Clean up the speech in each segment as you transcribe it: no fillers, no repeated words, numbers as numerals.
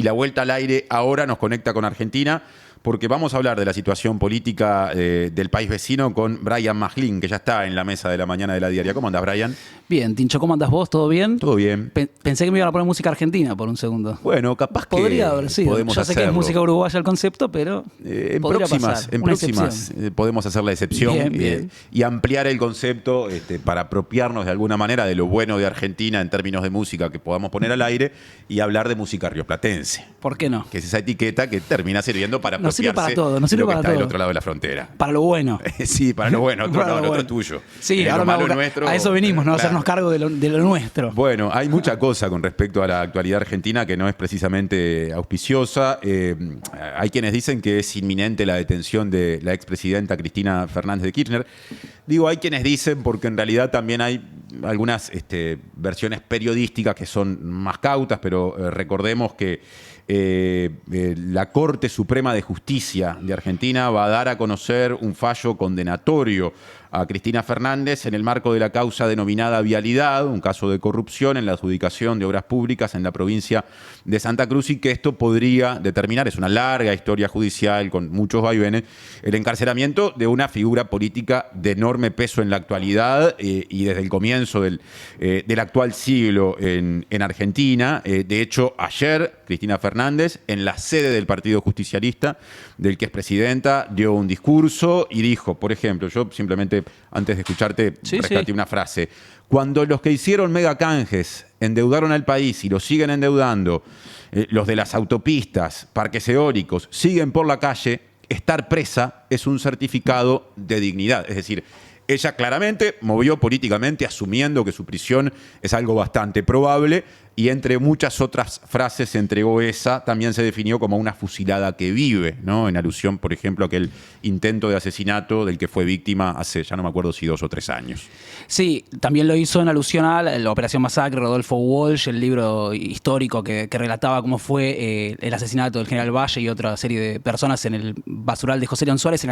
y la vuelta al aire ahora nos conecta con Argentina, porque vamos a hablar de la situación política del país vecino con Brian Maglin, que ya está en la mesa de la mañana de La Diaria. ¿Cómo andás, Brian? Bien, Tincho, ¿cómo andás vos? ¿Todo bien? Todo bien. Pensé que me iban a poner música argentina por un segundo. Bueno, capaz que podría haber sido. podemos Yo sé hacerlo. que es música uruguaya el concepto, pero En podría próximas pasar. podemos hacer la excepción Bien. Y ampliar el concepto para apropiarnos de alguna manera de lo bueno de Argentina en términos de música que podamos poner al aire y hablar de música rioplatense. ¿Por qué no? Que es esa etiqueta que termina sirviendo para Nos sirve apropiarse para todo, nos de sirve lo que para está del todo. otro lado de la frontera. Para lo bueno. Sí, para lo bueno, otro, Para no, lo el otro bueno. es tuyo. Sí, Lo ahora malo me nuestro, a eso venimos, ¿no? A claro. hacernos cargo de lo nuestro. Bueno, hay mucha cosa con respecto a la actualidad argentina que no es precisamente auspiciosa. Hay quienes dicen que es inminente la detención de la expresidenta Cristina Fernández de Kirchner. Digo, hay quienes dicen porque en realidad también hay algunas versiones periodísticas que son más cautas, pero recordemos que la Corte Suprema de Justicia de Argentina va a dar a conocer un fallo condenatorio a Cristina Fernández en el marco de la causa denominada Vialidad, un caso de corrupción en la adjudicación de obras públicas en la provincia de Santa Cruz, y que esto podría determinar, es una larga historia judicial con muchos vaivenes, el encarcelamiento de una figura política de enorme peso en la actualidad y desde el comienzo del actual siglo en Argentina. De hecho, ayer Cristina Fernández, en la sede del Partido Justicialista, del que es presidenta, dio un discurso y dijo, por ejemplo, yo simplemente antes de escucharte rescaté una frase: cuando los que hicieron megacanjes endeudaron al país y lo siguen endeudando, los de las autopistas, parques eólicos, siguen por la calle, estar presa es un certificado de dignidad. Es decir, ella claramente movió políticamente asumiendo que su prisión es algo bastante probable, y entre muchas otras frases se entregó esa. También se definió como una fusilada que vive, ¿no? En alusión, por ejemplo, a aquel intento de asesinato del que fue víctima hace, ya no me acuerdo si 2 o 3 años. Sí, también lo hizo en alusión a la Operación Masacre, Rodolfo Walsh, el libro histórico que relataba cómo fue el asesinato del general Valle y otra serie de personas en el basural de José León Suárez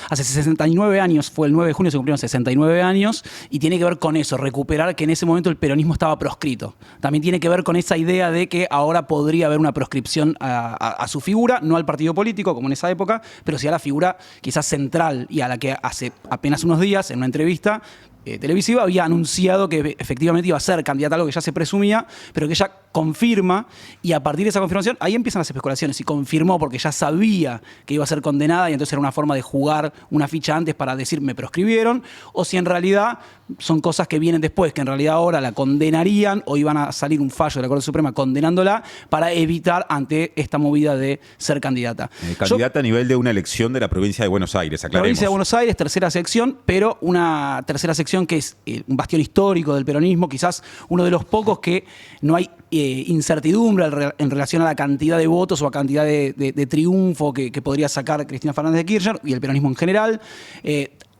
hace 69 años, fue el 9 de junio, se cumplieron 69 años, y tiene que ver con eso, recuperar que en ese momento el peronismo estaba proscrito. También tiene que ver con esa idea de que ahora podría haber una proscripción a su figura, no al partido político como en esa época, pero sí a la figura quizás central, y a la que hace apenas unos días en una entrevista televisiva había anunciado que efectivamente iba a ser candidata a algo que ya se presumía, pero que ella confirma, y a partir de esa confirmación ahí empiezan las especulaciones. Y confirmó porque ya sabía que iba a ser condenada, y entonces era una forma de jugar una ficha antes para decir me proscribieron, o si en realidad son cosas que vienen después, que en realidad ahora la condenarían o iban a salir un fallo de la Corte Suprema condenándola para evitar ante esta movida de ser candidata. Candidata a nivel de una elección de la provincia de Buenos Aires, aclaremos. Provincia de Buenos Aires, tercera sección, pero una tercera sección que es un bastión histórico del peronismo, quizás uno de los pocos que no hay incertidumbre en relación a la cantidad de votos o a cantidad de triunfo que podría sacar Cristina Fernández de Kirchner y el peronismo en general.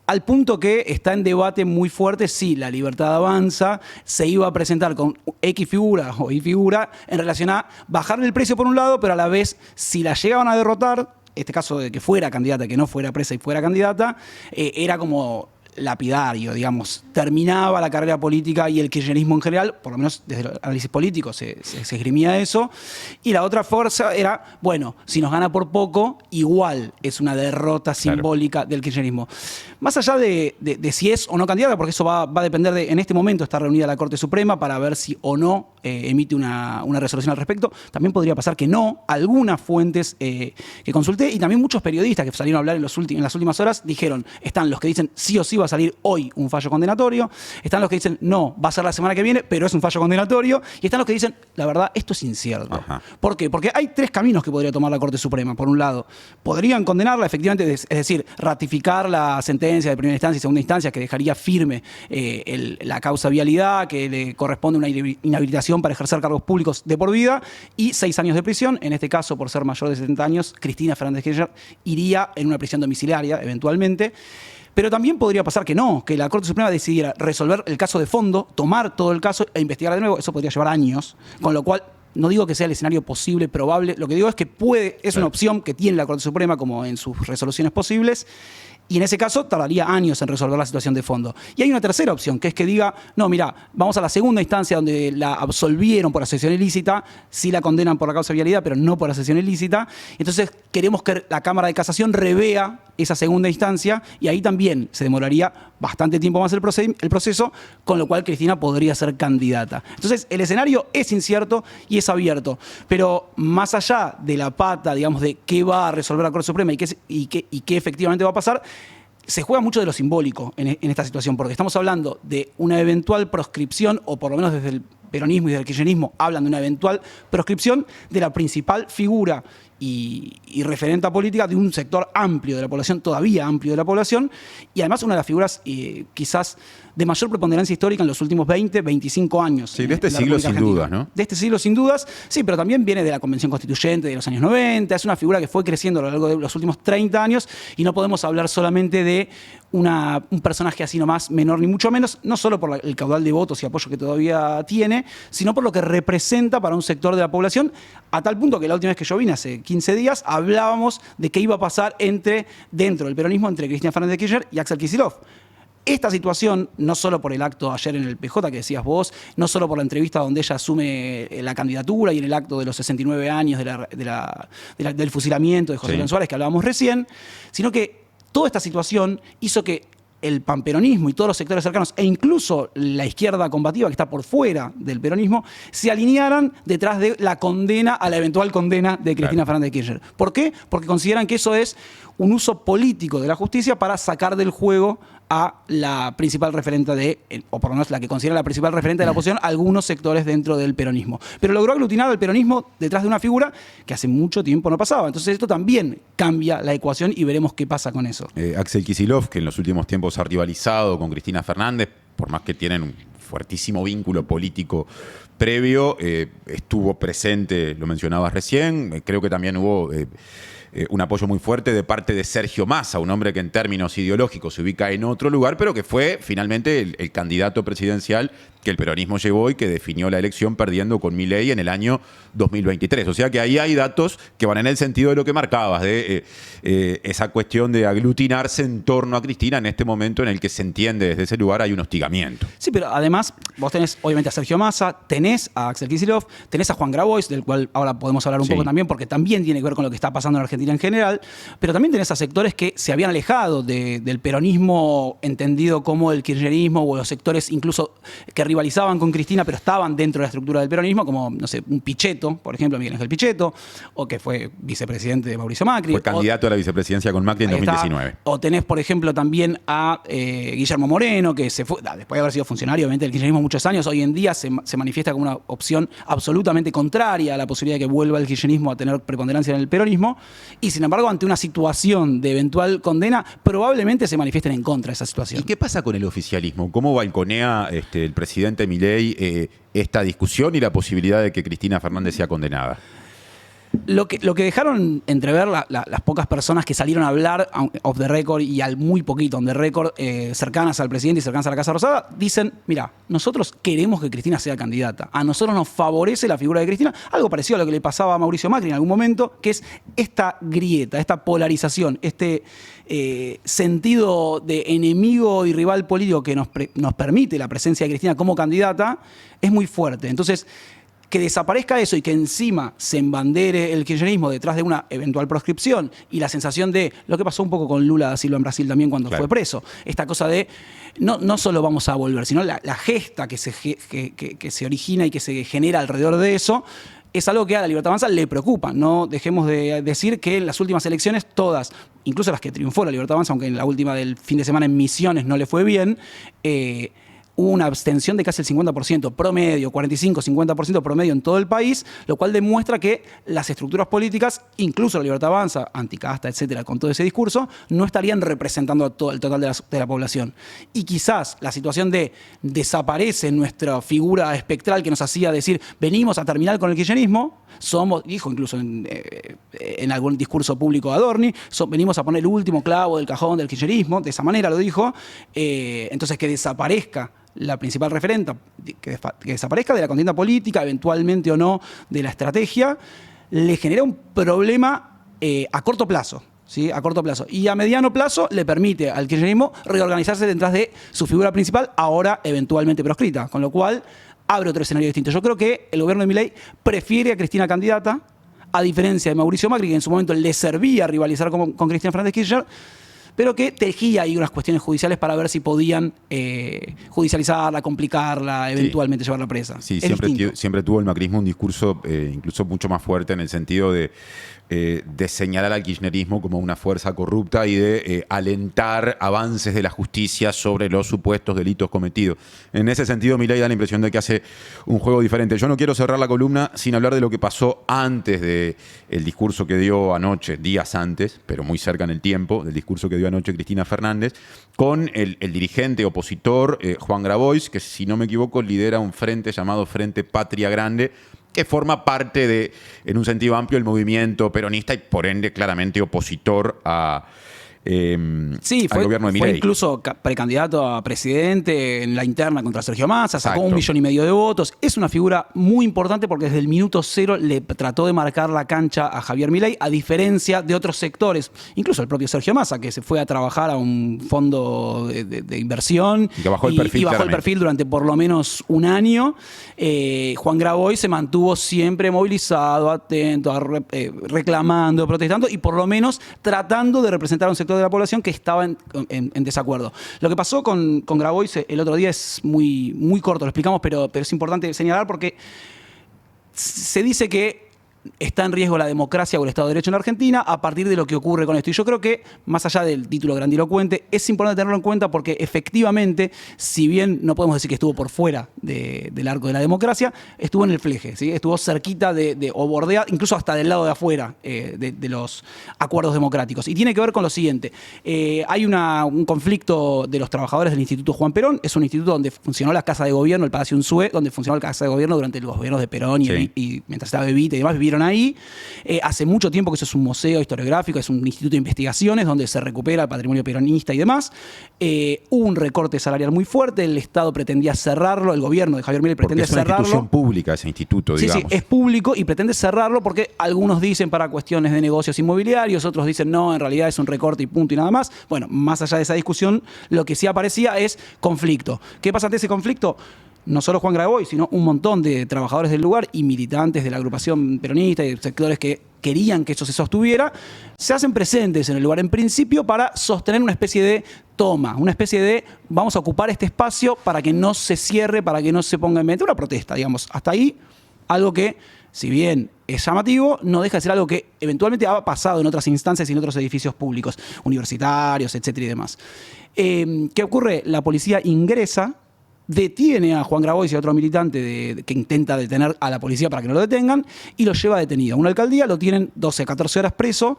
Al punto que está en debate muy fuerte si la Libertad Avanza se iba a presentar con X figura o Y figura en relación a bajarle el precio por un lado, pero a la vez, si la llegaban a derrotar, este caso de que fuera candidata, que no fuera presa y fuera candidata, era como lapidario, digamos, terminaba la carrera política y el kirchnerismo en general, por lo menos desde el análisis político se esgrimía eso. Y la otra fuerza era, bueno, si nos gana por poco, igual es una derrota simbólica del kirchnerismo. Más allá de si es o no candidata, porque eso va a depender en este momento está reunida la Corte Suprema para ver si o no emite una resolución al respecto. También podría pasar que no. Algunas fuentes que consulté y también muchos periodistas que salieron a hablar en las últimas horas dijeron, están los que dicen sí o sí va a salir hoy un fallo condenatorio, están los que dicen no, va a ser la semana que viene, pero es un fallo condenatorio, y están los que dicen, la verdad, esto es incierto. Ajá. ¿Por qué? Porque hay 3 caminos que podría tomar la Corte Suprema. Por un lado, podrían condenarla, efectivamente, es decir, ratificar la sentencia de primera instancia y segunda instancia que dejaría firme la causa Vialidad, que le corresponde una inhabilitación para ejercer cargos públicos de por vida y 6 años de prisión. En este caso, por ser mayor de 70 años, Cristina Fernández de Kirchner iría en una prisión domiciliaria, eventualmente. Pero también podría pasar que no, que la Corte Suprema decidiera resolver el caso de fondo, tomar todo el caso e investigar de nuevo. Eso podría llevar años, con lo cual no digo que sea el escenario posible, probable. Lo que digo es que es una opción que tiene la Corte Suprema como en sus resoluciones posibles. Y en ese caso tardaría años en resolver la situación de fondo. Y hay una tercera opción, que es que diga, no, mira, vamos a la segunda instancia donde la absolvieron por asociación ilícita, sí la condenan por la causa de vialidad, pero no por asociación ilícita. Entonces queremos que la Cámara de Casación revea esa segunda instancia y ahí también se demoraría bastante tiempo más el proceso, con lo cual Cristina podría ser candidata. Entonces el escenario es incierto y es abierto, pero más allá de la pata, digamos, de qué va a resolver la Corte Suprema y qué efectivamente va a pasar, se juega mucho de lo simbólico en esta situación, porque estamos hablando de una eventual proscripción, o por lo menos desde el peronismo y del kirchnerismo hablan de una eventual proscripción de la principal figura y referente política de un sector amplio de la población, todavía amplio de la población, y además una de las figuras quizás de mayor preponderancia histórica en los últimos 20, 25 años. Sí, de este siglo sin dudas, ¿no? De este siglo sin dudas, sí, pero también viene de la Convención Constituyente de los años 90, es una figura que fue creciendo a lo largo de los últimos 30 años y no podemos hablar solamente de un personaje así nomás menor ni mucho menos, no solo por el caudal de votos y apoyo que todavía tiene, sino por lo que representa para un sector de la población, a tal punto que la última vez que yo vine, hace 15 días, hablábamos de qué iba a pasar dentro del peronismo entre Cristina Fernández de Kirchner y Axel Kicillof. Esta situación, no solo por el acto ayer en el PJ que decías vos, no solo por la entrevista donde ella asume la candidatura y en el acto de los 69 años del fusilamiento de José León Suárez que hablábamos recién, sino que toda esta situación hizo que el panperonismo y todos los sectores cercanos, e incluso la izquierda combativa que está por fuera del peronismo, se alinearan detrás de la condena, a la eventual condena de Cristina Fernández de Kirchner. ¿Por qué? Porque consideran que eso es un uso político de la justicia para sacar del juego a la principal referente o por lo menos la que considera la principal referente de la oposición, algunos sectores dentro del peronismo. Pero logró aglutinar al peronismo detrás de una figura que hace mucho tiempo no pasaba. Entonces esto también cambia la ecuación y veremos qué pasa con eso. Axel Kicillof, que en los últimos tiempos ha rivalizado con Cristina Fernández, por más que tienen un fuertísimo vínculo político previo, estuvo presente, lo mencionabas recién, creo que también hubo un apoyo muy fuerte de parte de Sergio Massa, un hombre que en términos ideológicos se ubica en otro lugar, pero que fue finalmente el candidato presidencial que el peronismo llevó y que definió la elección perdiendo con Milei en el año 2023. O sea que ahí hay datos que van en el sentido de lo que marcabas, de esa cuestión de aglutinarse en torno a Cristina en este momento en el que se entiende desde ese lugar hay un hostigamiento. Sí, pero además vos tenés obviamente a Sergio Massa, tenés a Axel Kicillof, tenés a Juan Grabois, del cual ahora podemos hablar un poco también, porque también tiene que ver con lo que está pasando en Argentina en general, pero también tenés a sectores que se habían alejado del peronismo entendido como el kirchnerismo, o los sectores incluso que rivalizaban con Cristina, pero estaban dentro de la estructura del peronismo, como, no sé, un Pichetto, por ejemplo, Miguel Ángel Pichetto, o que fue vicepresidente de Mauricio Macri. Fue candidato a la vicepresidencia con Macri en 2019. O tenés, por ejemplo, también a Guillermo Moreno, que se fue, después de haber sido funcionario, obviamente, del kirchnerismo muchos años, hoy en día se manifiesta como una opción absolutamente contraria a la posibilidad de que vuelva el kirchnerismo a tener preponderancia en el peronismo, y sin embargo, ante una situación de eventual condena, probablemente se manifiesten en contra de esa situación. ¿Y qué pasa con el oficialismo? ¿Cómo balconea el presidente Milei esta discusión y la posibilidad de que Cristina Fernández sea condenada? Lo que dejaron entrever las pocas personas que salieron a hablar off the record y al muy poquito on the record, cercanas al presidente y cercanas a la Casa Rosada, dicen, mira, nosotros queremos que Cristina sea candidata. A nosotros nos favorece la figura de Cristina. Algo parecido a lo que le pasaba a Mauricio Macri en algún momento, que es esta grieta, esta polarización, este sentido de enemigo y rival político que nos permite la presencia de Cristina como candidata, es muy fuerte. Entonces, que desaparezca eso y que encima se embandere el kirchnerismo detrás de una eventual proscripción y la sensación de lo que pasó un poco con Lula da Silva en Brasil también cuando fue preso. Esta cosa de no solo vamos a volver, sino la gesta que se origina y que se genera alrededor de eso es algo que a la Libertad Avanza le preocupa. No dejemos de decir que en las últimas elecciones todas, incluso las que triunfó la Libertad Avanza, aunque en la última del fin de semana en Misiones no le fue bien, hubo una abstención de casi el 50% promedio, 45-50% promedio en todo el país, lo cual demuestra que las estructuras políticas, incluso la Libertad Avanza, anticasta, etcétera, con todo ese discurso, no estarían representando a todo el total de la población. Y quizás la situación de desaparece nuestra figura espectral que nos hacía decir, venimos a terminar con el kirchnerismo, dijo incluso en algún discurso público Adorni, venimos a poner el último clavo del cajón del kirchnerismo, de esa manera lo dijo, entonces que desaparezca la principal referente, que desaparezca de la contienda política, eventualmente o no de la estrategia, le genera un problema a corto plazo. ¿sí? A corto plazo. Y a mediano plazo le permite al kirchnerismo reorganizarse detrás de su figura principal, ahora eventualmente proscrita. Con lo cual abre otro escenario distinto. Yo creo que el gobierno de Milei prefiere a Cristina candidata, a diferencia de Mauricio Macri, que en su momento le servía rivalizar con Cristina Fernández de Kirchner, pero que tejía ahí unas cuestiones judiciales para ver si podían judicializarla, complicarla, eventualmente llevarla presa. Sí, siempre tuvo el macrismo un discurso incluso mucho más fuerte en el sentido de señalar al kirchnerismo como una fuerza corrupta y de alentar avances de la justicia sobre los supuestos delitos cometidos. En ese sentido, Milei da la impresión de que hace un juego diferente. Yo no quiero cerrar la columna sin hablar de lo que pasó antes del discurso que dio anoche, días antes, pero muy cerca en el tiempo, del discurso que dio anoche Cristina Fernández, con el dirigente opositor Juan Grabois, que si no me equivoco lidera un frente llamado Frente Patria Grande, que forma parte de, en un sentido amplio, el movimiento peronista y por ende claramente opositor al gobierno de Milei. Fue incluso precandidato a presidente en la interna contra Sergio Massa, sacó Exacto. 1,5 millones de votos. Es una figura muy importante porque desde el minuto cero le trató de marcar la cancha a Javier Milei, a diferencia de otros sectores, incluso el propio Sergio Massa, que se fue a trabajar a un fondo de inversión y bajó el perfil durante por lo menos un año. Juan Grabois se mantuvo siempre movilizado, atento, reclamando, protestando y por lo menos tratando de representar a un sector de la población que estaba en desacuerdo. Lo que pasó con Grabois el otro día es muy, muy corto, lo explicamos, pero es importante señalar porque se dice que está en riesgo la democracia o el Estado de Derecho en la Argentina a partir de lo que ocurre con esto. Y yo creo que, más allá del título grandilocuente, es importante tenerlo en cuenta porque efectivamente, si bien no podemos decir que estuvo por fuera del arco de la democracia, estuvo en el fleje, ¿sí? Estuvo cerquita o bordea, incluso hasta del lado de afuera de los acuerdos democráticos. Y tiene que ver con lo siguiente. Hay un conflicto de los trabajadores del Instituto Juan Perón. Es un instituto donde funcionó la Casa de Gobierno, el Palacio Unzué, donde funcionó la Casa de Gobierno durante los gobiernos de Perón y mientras estaba Evita y demás, vivieron ahí. Hace mucho tiempo que eso es un museo historiográfico, es un instituto de investigaciones donde se recupera el patrimonio peronista y demás. Hubo un recorte salarial muy fuerte, el Estado pretendía cerrarlo, el gobierno de Javier Milei pretende cerrarlo. Es una institución pública ese instituto, digamos. Sí, es público y pretende cerrarlo porque algunos dicen para cuestiones de negocios inmobiliarios, otros dicen no, en realidad es un recorte y punto y nada más. Bueno, más allá de esa discusión, lo que sí aparecía es conflicto. ¿Qué pasa ante ese conflicto? No solo Juan Grabois, sino un montón de trabajadores del lugar y militantes de la agrupación peronista y sectores que querían que eso se sostuviera, se hacen presentes en el lugar en principio para sostener una especie de toma, una especie de vamos a ocupar este espacio para que no se cierre, para que no se ponga en venta, una protesta, digamos. Hasta ahí, algo que, si bien es llamativo, no deja de ser algo que eventualmente ha pasado en otras instancias y en otros edificios públicos, universitarios, etcétera y demás. ¿Qué ocurre? La policía ingresa, detiene a Juan Grabois y a otro militante que intenta detener a la policía para que no lo detengan y lo lleva detenido. A una alcaldía lo tienen 12 a 14 horas preso.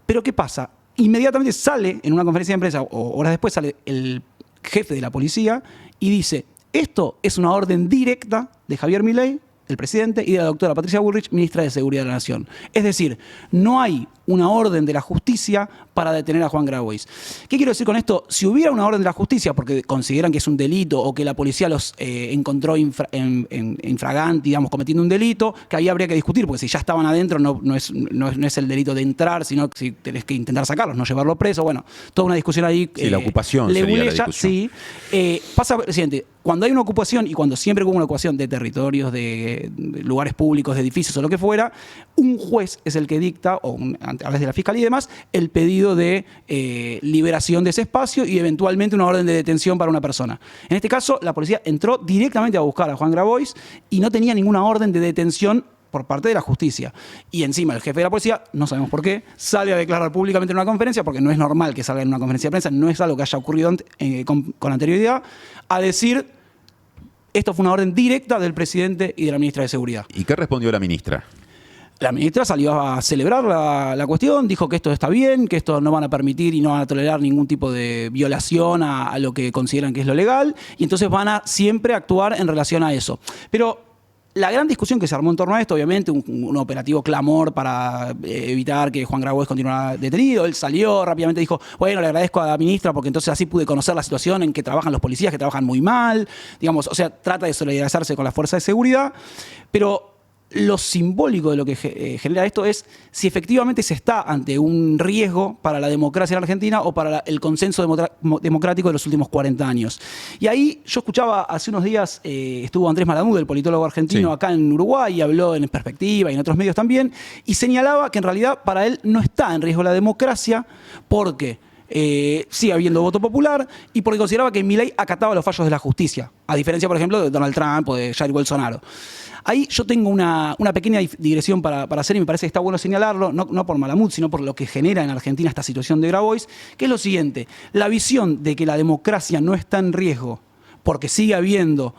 Pero ¿qué pasa? Inmediatamente sale en una conferencia de prensa o horas después sale el jefe de la policía y dice: esto es una orden directa de Javier Milei, el presidente, y de la doctora Patricia Bullrich, ministra de Seguridad de la Nación. Es decir, no hay una orden de la justicia para detener a Juan Grabois. ¿Qué quiero decir con esto? Si hubiera una orden de la justicia porque consideran que es un delito o que la policía los encontró infraganti, digamos, cometiendo un delito, que ahí habría que discutir, porque si ya estaban adentro no es el delito de entrar, sino que si tenés que intentar sacarlos, no llevarlo preso. Bueno, toda una discusión ahí. Sí, la ocupación sería la discusión. Sí. Pasa lo siguiente: cuando hay una ocupación y cuando siempre hubo una ocupación de territorios, de lugares públicos, de edificios o lo que fuera, un juez es el que dicta, a través de la Fiscalía y demás, el pedido de liberación de ese espacio y eventualmente una orden de detención para una persona. En este caso, la policía entró directamente a buscar a Juan Grabois y no tenía ninguna orden de detención por parte de la justicia. Y encima el jefe de la policía, no sabemos por qué, sale a declarar públicamente en una conferencia, porque no es normal que salga en una conferencia de prensa, no es algo que haya ocurrido con anterioridad, a decir: esto fue una orden directa del presidente y de la ministra de Seguridad. ¿Y qué respondió la ministra? La ministra salió a celebrar la cuestión, dijo que esto está bien, que esto no van a permitir y no van a tolerar ningún tipo de violación a lo que consideran que es lo legal, y entonces van a siempre actuar en relación a eso. Pero la gran discusión que se armó en torno a esto, obviamente, un operativo clamor para evitar que Juan Grabois continuara detenido. Él salió, rápidamente dijo: bueno, le agradezco a la ministra porque entonces así pude conocer la situación en que trabajan los policías, que trabajan muy mal. Digamos, o sea, trata de solidarizarse con la fuerza de seguridad, pero lo simbólico de lo que genera esto es si efectivamente se está ante un riesgo para la democracia en Argentina o para el consenso democrático de los últimos 40 años. Y ahí yo escuchaba hace unos días, estuvo Andrés Malamud, el politólogo argentino, acá en Uruguay, y habló en Perspectiva y en otros medios también, y señalaba que en realidad para él no está en riesgo la democracia porque sigue habiendo voto popular y porque consideraba que Milei acataba los fallos de la justicia, a diferencia, por ejemplo, de Donald Trump o de Jair Bolsonaro. Ahí yo tengo una pequeña digresión para hacer y me parece que está bueno señalarlo, no por Malamud, sino por lo que genera en Argentina esta situación de Grabois, que es lo siguiente: la visión de que la democracia no está en riesgo porque sigue habiendo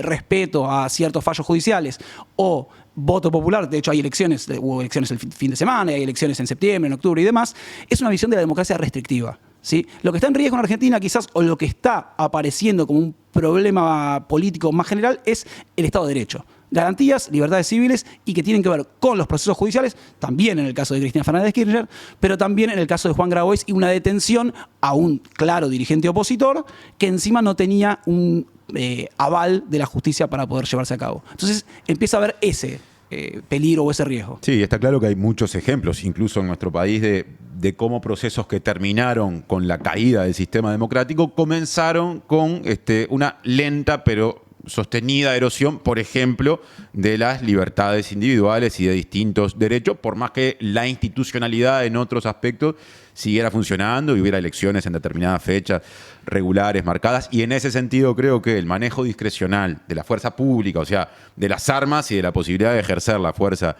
respeto a ciertos fallos judiciales o voto popular, de hecho hay elecciones, hubo elecciones el fin de semana, hay elecciones en septiembre, en octubre y demás, es una visión de la democracia restrictiva, ¿sí? Lo que está en riesgo en Argentina quizás, o lo que está apareciendo como un problema político más general, es el Estado de Derecho. Garantías, libertades civiles y que tienen que ver con los procesos judiciales, también en el caso de Cristina Fernández de Kirchner, pero también en el caso de Juan Grabois y una detención a un claro dirigente opositor que encima no tenía un aval de la justicia para poder llevarse a cabo. Entonces empieza a haber ese peligro o ese riesgo. Sí, está claro que hay muchos ejemplos, incluso en nuestro país, de cómo procesos que terminaron con la caída del sistema democrático comenzaron con una lenta pero sostenida erosión, por ejemplo, de las libertades individuales y de distintos derechos, por más que la institucionalidad en otros aspectos siguiera funcionando y hubiera elecciones en determinadas fechas regulares, marcadas. Y en ese sentido creo que el manejo discrecional de la fuerza pública, o sea, de las armas y de la posibilidad de ejercer la fuerza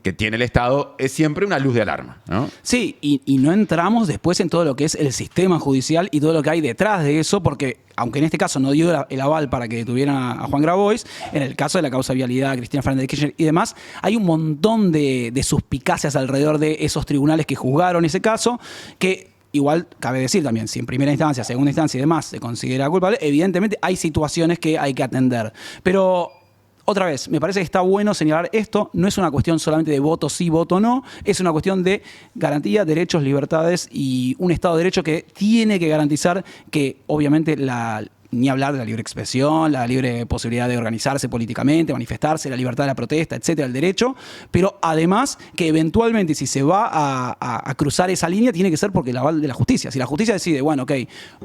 que tiene el Estado, es siempre una luz de alarma, ¿no? Sí, y no entramos después en todo lo que es el sistema judicial y todo lo que hay detrás de eso, porque aunque en este caso no dio el aval para que detuvieran a Juan Grabois, en el caso de la causa vialidad, Cristina Fernández de Kirchner y demás, hay un montón de suspicacias alrededor de esos tribunales que juzgaron ese caso, que igual cabe decir también, si en primera instancia, segunda instancia y demás se considera culpable, evidentemente hay situaciones que hay que atender. Pero otra vez, me parece que está bueno señalar esto, no es una cuestión solamente de voto sí, voto no, es una cuestión de garantía, derechos, libertades y un Estado de Derecho que tiene que garantizar que obviamente ni hablar de la libre expresión, la libre posibilidad de organizarse políticamente, manifestarse, la libertad de la protesta, etcétera, el derecho, pero además que eventualmente si se va a cruzar esa línea tiene que ser porque el aval de la justicia. Si la justicia decide, bueno, ok,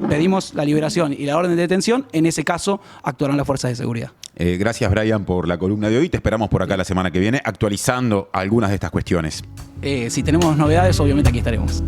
pedimos la liberación y la orden de detención, en ese caso actuarán las fuerzas de seguridad. Gracias, Brian, por la columna de hoy. Te esperamos por acá la semana que viene actualizando algunas de estas cuestiones. Si tenemos novedades, obviamente aquí estaremos.